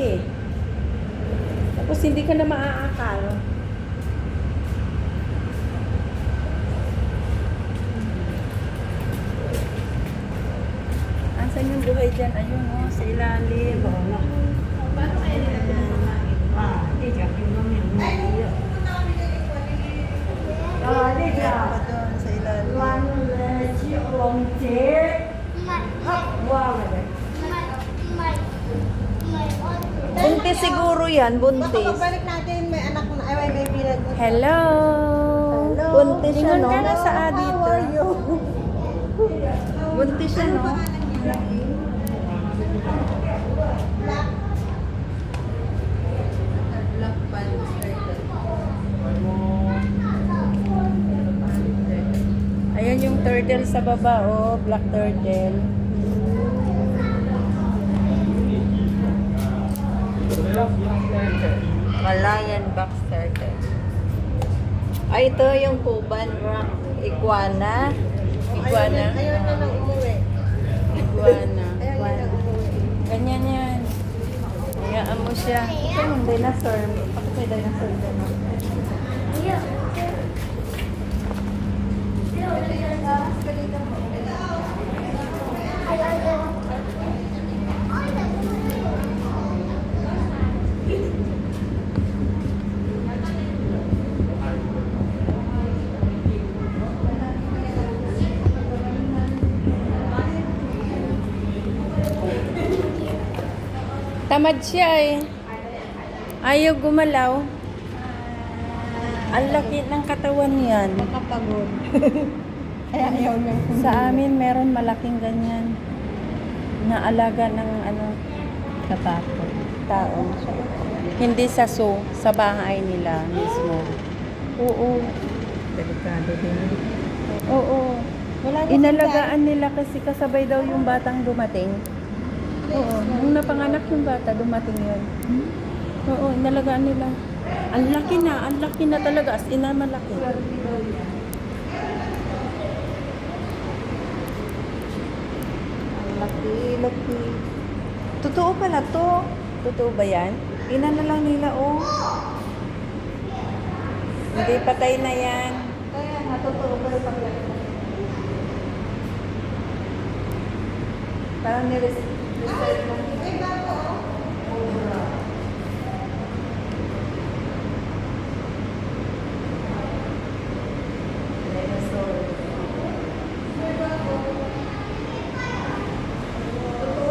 eh. Tapos hindi ka na maaakal. Asan yung buhay dyan? Ayun oh, sa ilalim. Doon sa ilalim. Buntis siguro yan, buntis. Balik natin, may anak na, ay may bilag. Hello! Buntis siya, no? Ingon ka na sa dito. How are you? Buntis siya, no? Black panther. Ayan yung turtle sa baba, oh. Black turtle. Malayan box turtle. Ay, ito yung Cuban rock iguana. Iguana. Ayaw na lang umuwi. Iguana. Ayaw na lang umuwi. Ganyan yan. Hayaan mo siya. Ito yung dinosaur. Bakit may dinosaur dyan? Tamad siya eh. Ayaw gumalaw. Ang laki ng katawan yan. Makapagod. Kaya ayaw niyang kumain. Sa amin meron malaking ganyan. Na alaga ng ano, Katapos. tao. Hindi sa zoo, sa bahay nila mismo. Oo. Delikado din. Oo. Wala na Inalagaan nila kasi kasabay daw yung batang dumating. Oo. Nung napanganak yung bata, dumating yun. Oo, inalagaan nila. Ang laki na talaga. As in na malaki. Laki. Totoo pala to. Totoo ba yan? Ina na lang nila, oh. Hindi, patay na yan. Kaya natotoo ba yung paglaki? Parang nireserve lang. Ay, bago.